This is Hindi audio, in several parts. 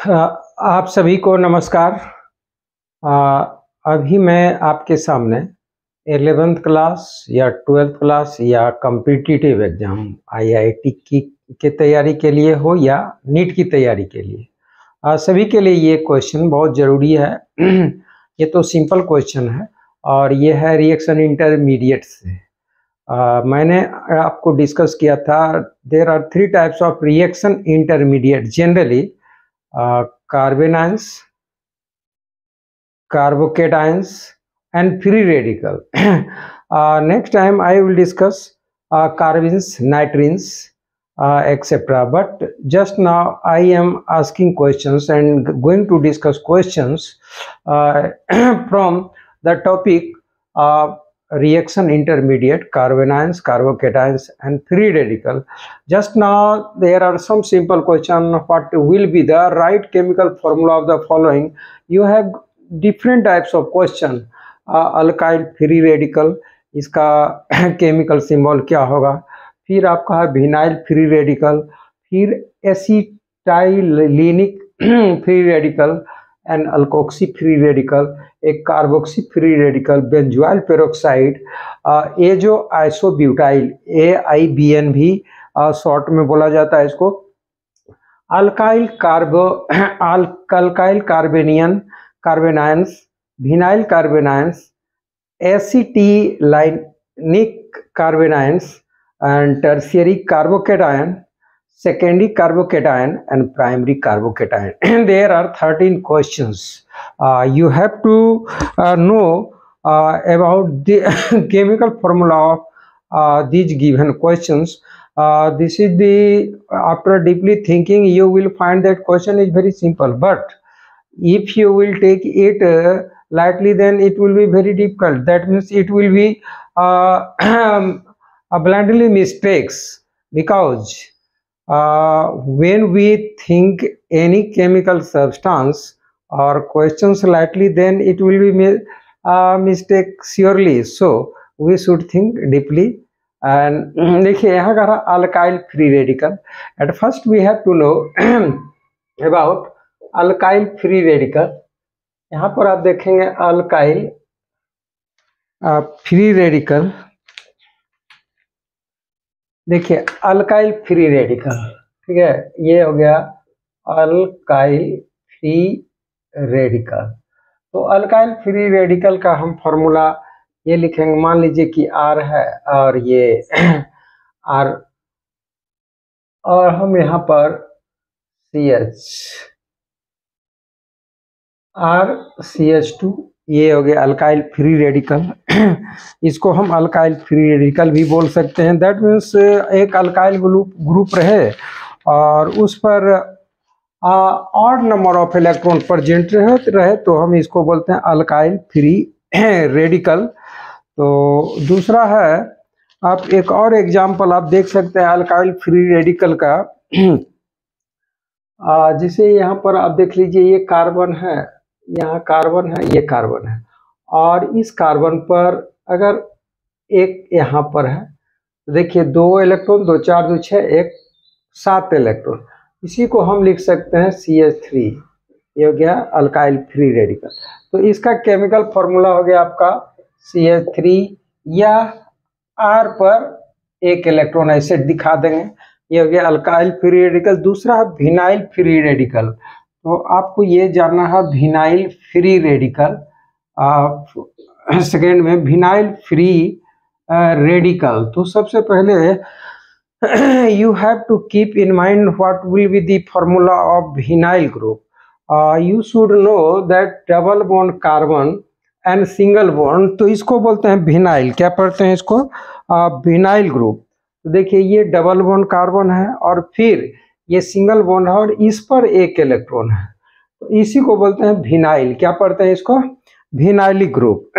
आप सभी को नमस्कार। अभी मैं आपके सामने 11th क्लास या 12th क्लास या कॉम्पिटिटिव एग्जाम आईआईटी की तैयारी के लिए हो या नीट की तैयारी के लिए, सभी के लिए ये क्वेश्चन बहुत ज़रूरी है। ये तो सिंपल क्वेश्चन है और ये है रिएक्शन इंटरमीडिएट से। मैंने आपको डिस्कस किया था, there are 3 types of reaction intermediate generally, carbanions, carbocations and free radical. Next time I will discuss carbons, nitrins, etc. But just now I am asking questions and going to discuss questions from the topic reaction intermediate, carbanions, carbocations and free radical. Just now there are some simple question. What will be the right chemical formula of the following? You have different types of question. Alkyl free radical, इसका केमिकल सिंबल क्या होगा। फिर आपका है विनाइल फ्री रेडिकल, फिर acetylenic free radical and alkoxy free radical, एक carboxy free radical, benzoyl peroxide, ये जो आइसोब्यूटाइल AIBN भी शॉर्ट में बोला जाता है इसको, alkyl carbanions, vinyl carbanions, acetylenic carbanions and tertiary carbocation, secondary carbocation and primary carbocation. And there are 13 questions. You have to know about the chemical formula of these given questions. This is the, after deeply thinking, you will find that question is very simple, but if you will take it lightly, then it will be very difficult. That means it will be blindly mistakes, because when we think any chemical substance or questions lightly, then it will be mistake surely. So we should think deeply. And देखिए यहाँ का alkyl free radical. At first we have to know about alkyl free radical. यहाँ पर आप देखेंगे अल्काइल फ्री रेडिकल. देखिए अल्काइल फ्री रेडिकल, ठीक है, ये हो गया अल्काइल फ्री रेडिकल. तो अल्काइल फ्री रेडिकल का हम फॉर्मूला ये लिखेंगे. मान लीजिए कि R है और ये R, और हम यहाँ पर RCH2, ये हो गया अल्काइल फ्री रेडिकल. इसको हम अल्काइल फ्री रेडिकल भी बोल सकते हैं. दैट मीन्स एक अल्काइल ग्रुप रहे और उस पर odd number of electron present रहे तो हम इसको बोलते हैं अल्काइल फ्री रेडिकल. तो दूसरा है, आप एक और एग्जांपल आप देख सकते हैं अल्काइल फ्री रेडिकल का. जिसे यहाँ पर आप देख लीजिए, ये कार्बन है, यहाँ कार्बन है, ये कार्बन है, और इस कार्बन पर अगर एक यहाँ पर है, देखिए 2 इलेक्ट्रॉन, 2 4 2 6, 1 7 इलेक्ट्रॉन. इसी को हम लिख सकते हैं CH3. ये हो गया अल्काइल फ्री रेडिकल. तो इसका केमिकल फॉर्मूला हो गया आपका CH3, या R पर 1 इलेक्ट्रॉन ऐसे दिखा देंगे. ये हो गया अल्काइल फ्री रेडिकल. दूसरा है विनाइल फ्री रेडिकल. तो आपको ये जानना है विनाइल फ्री रेडिकल. सेकेंड में विनाइल फ्री रेडिकल. तो सबसे पहले you have to keep in mind what will be the formula of vinyl group. You should know that double bond carbon and single bond, तो इसको बोलते हैं विनाइल. क्या पढ़ते हैं इसको? Vinyl group. तो देखिए ये डबल बॉन्ड कार्बन है और फिर ये सिंगल बॉन्ड है और इस पर 1 इलेक्ट्रॉन है, तो इसी को बोलते हैं विनाइल. क्या पढ़ते हैं इसको? Vinylic group.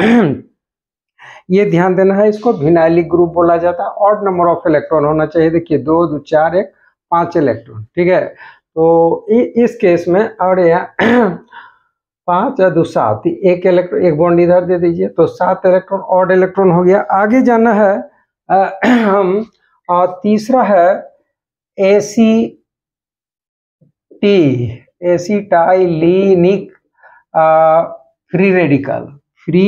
ये ध्यान देना है, इसको विनाइलिक ग्रुप बोला जाता है. ऑड नंबर ऑफ इलेक्ट्रॉन होना चाहिए. देखिए 2 2 4 1 5 इलेक्ट्रॉन, ठीक है. तो इस केस में और यहाँ 5 या 2 7, 1 इलेक्ट्रॉन, 1 बॉन्ड इधर दे दीजिए, तो 7 इलेक्ट्रॉन ऑड इलेक्ट्रॉन हो गया. आगे जाना है हम. तीसरा है ACT acetylenic free radical, free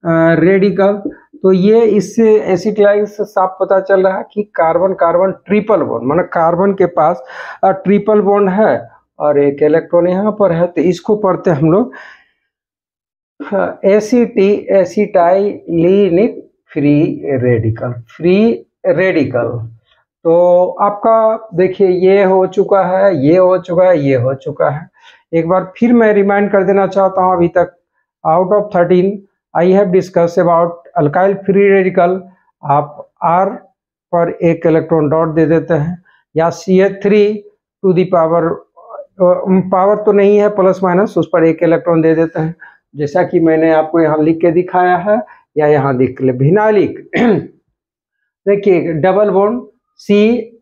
radical. तो ये इससे एसिटाइल से साफ पता चल रहा है कि कार्बन कार्बन ट्रिपल बॉन्ड, मतलब कार्बन के पास ट्रिपल बॉन्ड है और एक इलेक्ट्रॉन यहाँ पर है, तो इसको पढ़ते हैं हम लोग एसिटाइलिनिक फ्री रेडिकल, फ्री रेडिकल। तो आपका देखिए ये हो चुका है, ये हो चुका है, ये हो चुका है। एक बार फिर मैं रिमाइंड कर देना चाहता हूँ, अभी तक out of 13 I have discuss about alkyl free radical. आप R पर एक इलेक्ट्रॉन डॉट दे देते हैं, या CH3 to the power, power तो नहीं है प्लस माइनस, उस पर एक इलेक्ट्रॉन दे देते हैं, जैसा कि मैंने आपको यहाँ लिख के दिखाया है, या यहाँ देख ले विनाइलिक। देखिए डबल बॉन्ड C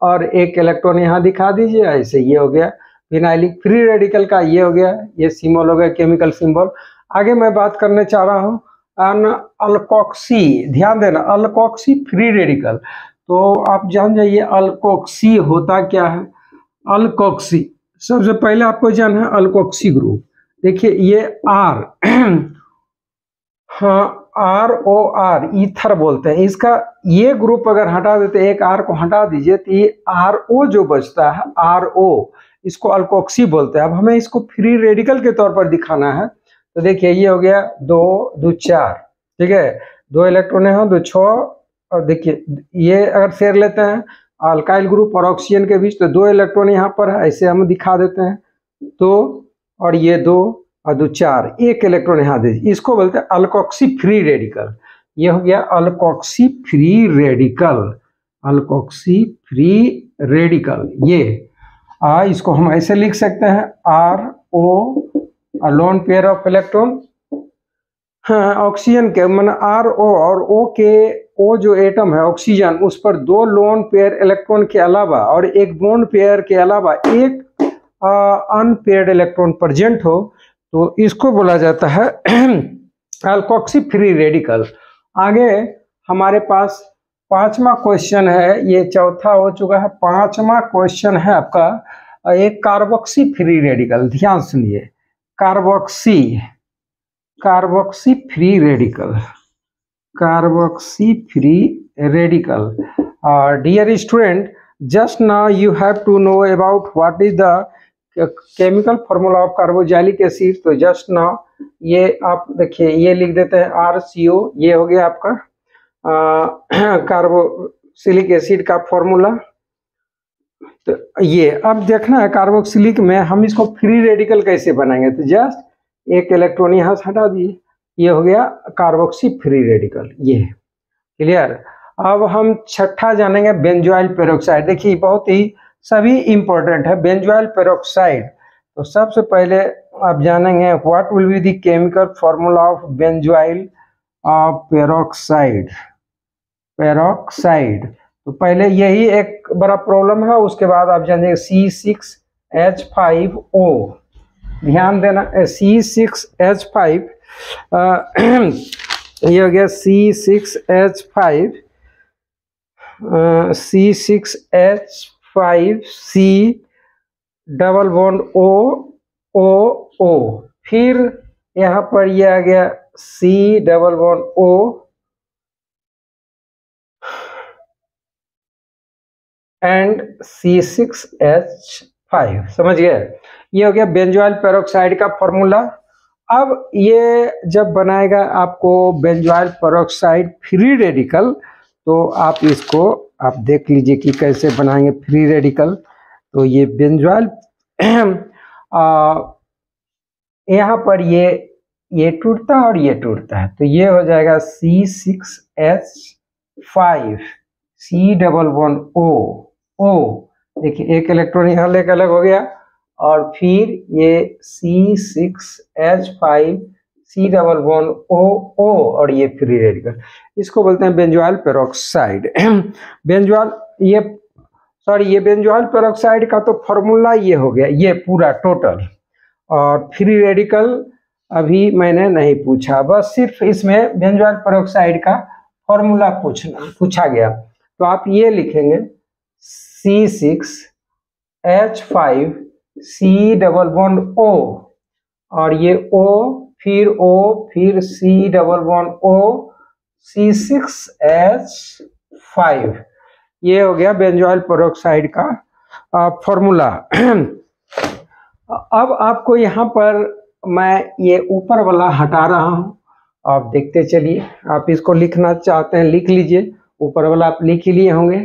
और एक इलेक्ट्रॉन यहाँ दिखा दीजिए, ऐसे ये हो गया विनाइलिक फ्री रेडिकल का, ये हो गया, ये सिंबल हो गया केमिकल सिंबल। आगे मैं बात करने चाह रहा हूँ अल्कोक्सी, ध्यान देना, अल्कोक्सी फ्री रेडिकल। तो आप जान जाइए अल्कोक्सी होता क्या है। अल्कोक्सी सबसे पहले आपको जानना है अल्कोक्सी ग्रुप। देखिए ये R हाँ ROR ईथर बोलते हैं इसका, ये ग्रुप अगर हटा देते, एक R को हटा दीजिए तो ये RO जो बचता है RO, इसको अल्कोक्सी बोलते हैं। अब हमें इसको फ्री रेडिकल के तौर पर दिखाना है, तो देखिए ये हो गया 2 2 4, ठीक है, 2 इलेक्ट्रॉन है 2 6, और देखिए ये अगर शेयर लेते हैं अल्काइल ग्रुप और ऑक्सीजन के बीच, तो 2 इलेक्ट्रॉन यहाँ पर है, ऐसे हम दिखा देते हैं 2, और ये 2 और 2 4, एक इलेक्ट्रॉन यहाँ दीजिए, इसको बोलते हैं अल्कोक्सी फ्री रेडिकल। ये हो गया alkoxy free radical, alkoxy free radical. ये इसको हम ऐसे लिख सकते हैं RO lone pair of electron, हाँ ऑक्सीजन के मन RO और O के, O जो एटम है ऑक्सीजन, उस पर 2 लोन पेयर इलेक्ट्रॉन के अलावा और एक बॉन्ड पेयर के अलावा एक अनपेयर्ड इलेक्ट्रॉन प्रेजेंट हो, तो इसको बोला जाता है अल्कोक्सी फ्री रेडिकल। आगे हमारे पास 5वां क्वेश्चन है, ये चौथा हो चुका है, 5वां क्वेश्चन है आपका एक कार्बोक्सी फ्री रेडिकल। ध्यान सुनिए, carboxy, carboxy free radical, carboxy free radical. Dear student, just now you have to know about what is the chemical formula of carboxylic acid। तो just now ये आप देखिए, ये लिख देते हैं RCO, ये हो गया आपका कार्बोक्सिलिक एसिड का फॉर्मूला। तो ये अब देखना है कार्बोक्सिलिक में हम इसको फ्री रेडिकल कैसे बनाएंगे, तो जस्ट एक इलेक्ट्रॉन यहाँ से हटा दिए, ये हो गया कार्बोक्सी फ्री रेडिकल। ये क्लियर। अब हम छठा जानेंगे बेंजोइल पेरोक्साइड। देखिए बहुत ही सभी इंपॉर्टेंट है बेंजोइल पेरोक्साइड। तो सबसे पहले आप जानेंगे what will be the chemical formula of benzoyl peroxide, peroxide. तो पहले यही एक बड़ा प्रॉब्लम है, उसके बाद आप जानेंगे C6H5O। ध्यान देना C6H5, ये हो गया C6H5, C6H5C double bond O, फिर यहाँ पर ये आ गया C double bond O and C6H5। समझ गए, ये हो गया बेंजोइल पेरोक्साइड का फॉर्मूला। अब ये जब बनाएगा आपको बेंजोइल पेरोक्साइड फ्री रेडिकल, तो आप इसको आप देख लीजिए कि कैसे बनाएंगे फ्री रेडिकल। तो ये बेंजोइल यहाँ पर ये टूटता है और ये टूटता है, तो ये हो जाएगा C6H5 C double bond O। देखिए एक इलेक्ट्रॉन यहाँ लेकर अलग हो गया, और फिर ये C6H5 C double bond O और ये फ्री रेडिकल, इसको बोलते हैं बेंजोइल पेरोक्साइड। बेंजोइल ये बेंजोइल पेरोक्साइड का तो फॉर्मूला ये हो गया, ये पूरा टोटल। और फ्री रेडिकल अभी मैंने नहीं पूछा, बस सिर्फ इसमें बेंजोइल पेरोक्साइड का फॉर्मूला पूछा गया। तो आप ये लिखेंगे C6H5 C double bond O, और ये O फिर O फिर C double bond O C6H5। ये हो गया बेंजोइल पेरोक्साइड का फॉर्मूला। अब आपको यहाँ पर मैं ये ऊपर वाला हटा रहा हूँ, आप देखते चलिए। आप इसको लिखना चाहते हैं लिख लीजिए, ऊपर वाला आप लिख ही लिए होंगे।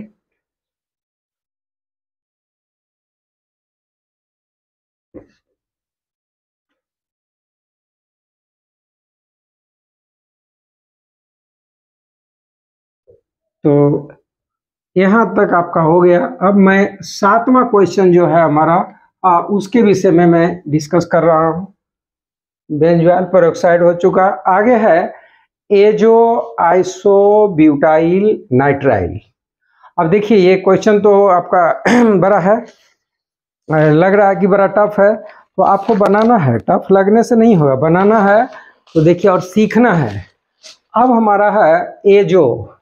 तो यहाँ तक आपका हो गया। अब मैं 7वां क्वेश्चन जो है हमारा उसके विषय में मैं डिस्कस कर रहा हूँ। बेंजोइल पेरोक्साइड हो चुका, आगे है एजो आइसोब्यूटाइल नाइट्राइल। अब देखिए ये क्वेश्चन तो आपका बड़ा है, लग रहा है कि बड़ा टफ है, तो आपको बनाना है। टफ लगने से नहीं होगा, बनाना है तो देखिए और सीखना है। अब हमारा है एजो,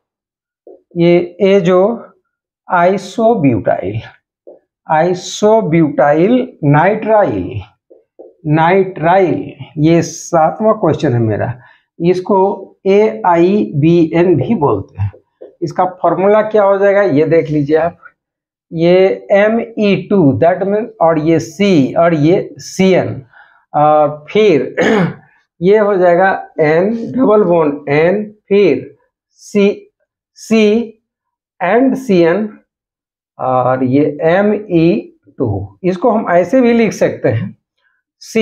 ये azo isobutyl, isobutyl nitrile, nitrile, ये 7वां क्वेश्चन है मेरा। इसको AIBN भी बोलते हैं। इसका फॉर्मूला क्या हो जाएगा ये देख लीजिए आप। ये Me2 दैट मीन, और ये C और ये Cn, और फिर ये हो जाएगा N डबल बॉन्ड N फिर C एंड Cn, और ये Me2। इसको हम ऐसे भी लिख सकते हैं, C,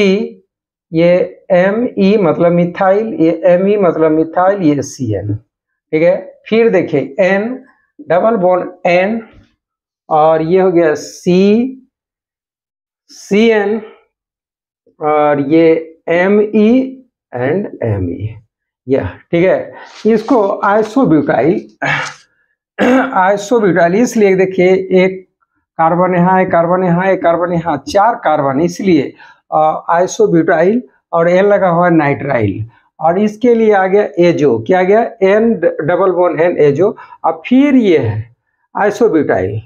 ये Me मतलब मिथाइल, ये Me मतलब मिथाइल, ये Cn, ठीक है। फिर देखिए N डबल बॉन्ड N, और ये हो गया Cn, और ये Me एंड Me, यह ठीक है। इसको आइसोब्यूटाइल, आइसोब्यूटाइल इसलिए देखिए एक कार्बन यहाँ, एक कार्बन यहाँ, एक कार्बन यहाँ, 4 कार्बन, इसलिए आइसोब्यूटाइल, और N लगा हुआ है नाइट्राइल, और इसके लिए आ गया एजो, क्या गया N double bond N azo, अब फिर ये है आइसोब्यूटाइल,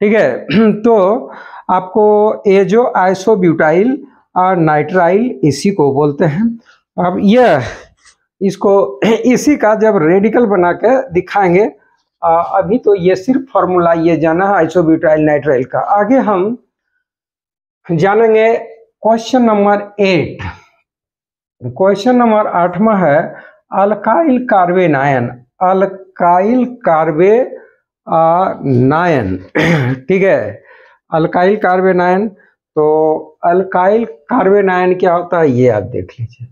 ठीक है। तो आपको एजो आइसोब्यूटाइल और नाइट्राइल इसी को बोलते हैं। अब यह इसको इसी का जब रेडिकल बना के दिखाएंगे, अभी तो ये सिर्फ फॉर्मूला ये जाना है आइसोब्यूटाइल नाइट्राइल का। आगे हम जानेंगे क्वेश्चन नंबर 8। क्वेश्चन नंबर 8वां है अल्काइल कार्बेनायन, अल्काइल कार्बेनायन, ठीक है। अल्काइल कार्बेनायन, तो अल्काइल कार्बेनायन क्या होता है ये आप देख लीजिए।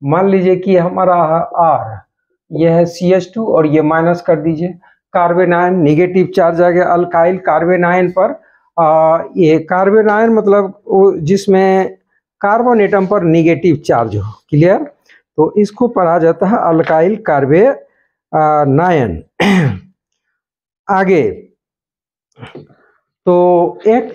मान लीजिए कि हमारा R, यह है CH2 और ये माइनस कर दीजिए, कार्बेनायन निगेटिव चार्ज आ गया अल्काइल कार्बेनायन पर। ये कार्बेनायन मतलब जिसमें कार्बन एटम पर निगेटिव चार्ज हो, क्लियर। तो इसको पढ़ा जाता है अल्काइल कार्बेनायन। आगे तो 1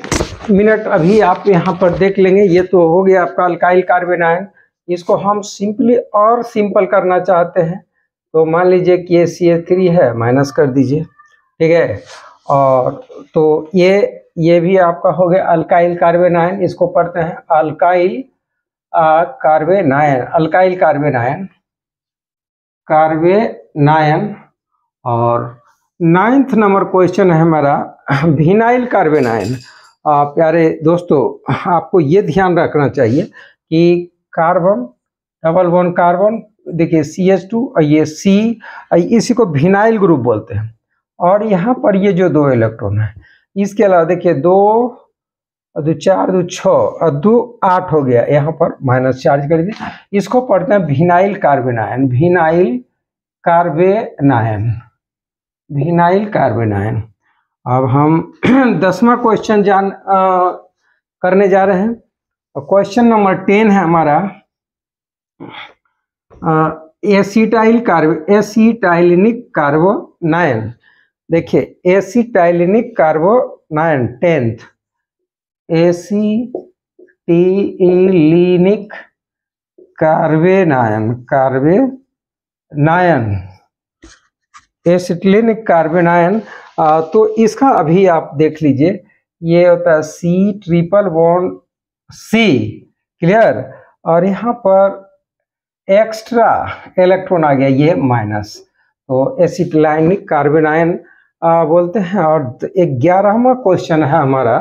मिनट अभी आप यहाँ पर देख लेंगे। ये तो हो गया आपका अल्काइल कार्बेनायन। इसको हम सिंपली और सिंपल करना चाहते हैं, तो मान लीजिए कि ये CH3 है, माइनस कर दीजिए, ठीक है। और तो ये भी आपका हो गया अल्काइल कार्बेनायन। इसको पढ़ते हैं अल्काइल कार्बेनायन, अल्काइल कार्बेनायन, कार्बेनायन। और 9th नंबर क्वेश्चन है हमारा विनाइल कार्बेनायन। प्यारे दोस्तों, आपको ये ध्यान रखना चाहिए कि कार्बन डबल बॉन्ड कार्बन, देखिए CH2 और ये C, इसी को विनाइल ग्रुप बोलते हैं। और यहाँ पर ये जो 2 इलेक्ट्रॉन है, इसके अलावा देखिए 2 2 4 2 6 और 2 8 हो गया, यहाँ पर माइनस चार्ज कर दिया। इसको पढ़ते हैं विनाइल कार्बेनायन, विनाइल कार्बेनायन, विनाइल कार्बेनायन। अब हम 10वां क्वेश्चन करने जा रहे हैं। क्वेश्चन नंबर 10 है हमारा एसिटाइलिनिक कार्बोनायन। देखिए एसिटाइलिनिक कार्बोनायन 10th, एसिटिलिनिक कार्बेनायन, कार्बेनायन, एसिटिलिनिक कार्बेनायन। तो इसका अभी आप देख लीजिए, ये होता है C triple bond C, clear. और यहाँ पर एक्स्ट्रा इलेक्ट्रॉन आ गया, ये माइनस, तो एसिटिलाइनिक कार्बोनाइन बोलते हैं। और 11वां क्वेश्चन है हमारा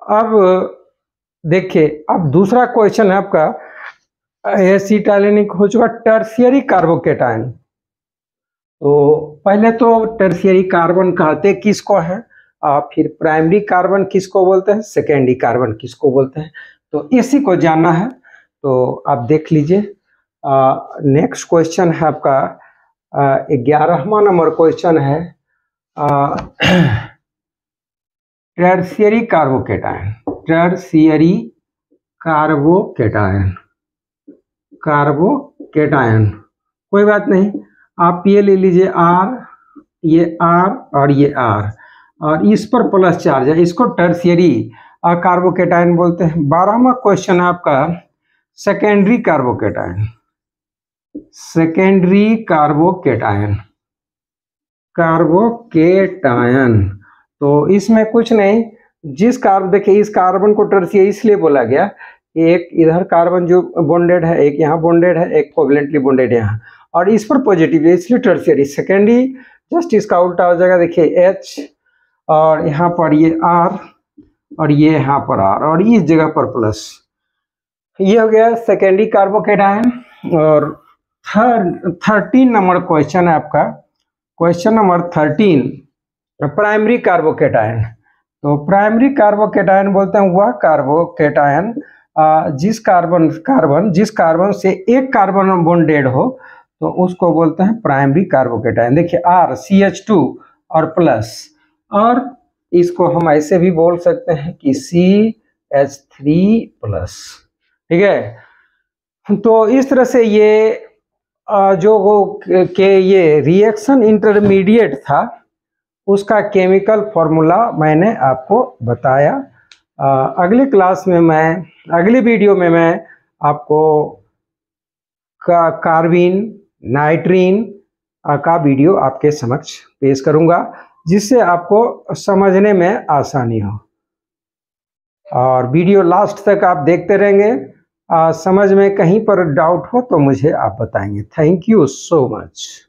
अब देखिए, अब दूसरा क्वेश्चन है आपका, एसिटाइलिनिक हो चुका, टर्शियरी कार्बोकेटाइन। तो पहले तो टर्शियरी कार्बन कहते किसको है, फिर प्राइमरी कार्बन किसको बोलते हैं, सेकेंडरी कार्बन किसको बोलते हैं, तो इसी को जानना है। तो आप देख लीजिए, नेक्स्ट क्वेश्चन है आपका 11वां नंबर क्वेश्चन है, tertiary carbocation. Tertiary carbocation, carbocation, कोई बात नहीं, आप ये ले लीजिए आर, ये आर और ये आर, और इस पर प्लस चार्ज है, इसको टर्शियरी कार्बोकेटाइन बोलते हैं। 12वां क्वेश्चन है आपका secondary carbocation. Secondary carbocation, carbocation, तो इसमें कुछ नहीं, जिस कार्बन, देखिए इस कार्बन को टर्शियरी इसलिए बोला गया, एक इधर कार्बन जो बॉन्डेड है, एक यहाँ बॉन्डेड है, एक कोवलेंटली बॉन्डेड यहाँ, और इस पर पॉजिटिव है, इसलिए टर्शियरी। सेकेंडरी जस्ट इसका उल्टा हो जाएगा, देखिए H, और यहाँ पर ये R, और ये यहाँ पर R, और इस जगह पर प्लस। ये हो गया सेकेंडरी कार्बोकेटाइन। और 13 नंबर क्वेश्चन है आपका, क्वेश्चन नंबर 13, प्राइमरी कार्बोकेटाइन। तो प्राइमरी कार्बोकेटाइन बोलते हैं वह कार्बोकेटाइन जिस कार्बन से एक कार्बन बॉन्डेड हो, तो उसको बोलते हैं प्राइमरी कार्बोकेटाइन। देखिए R CH2 और प्लस, और इसको हम ऐसे भी बोल सकते हैं कि CH3 प्लस, ठीक है। तो इस तरह से ये ये रिएक्शन इंटरमीडिएट था, उसका केमिकल फॉर्मूला मैंने आपको बताया। अगले क्लास में अगली वीडियो में मैं आपको कार्बिन, नाइट्रीन का वीडियो आपके समक्ष पेश करूंगा, जिससे आपको समझने में आसानी हो। और वीडियो लास्ट तक आप देखते रहेंगे, समझ में कहीं पर डाउट हो तो मुझे आप बताएंगे। Thank you so much.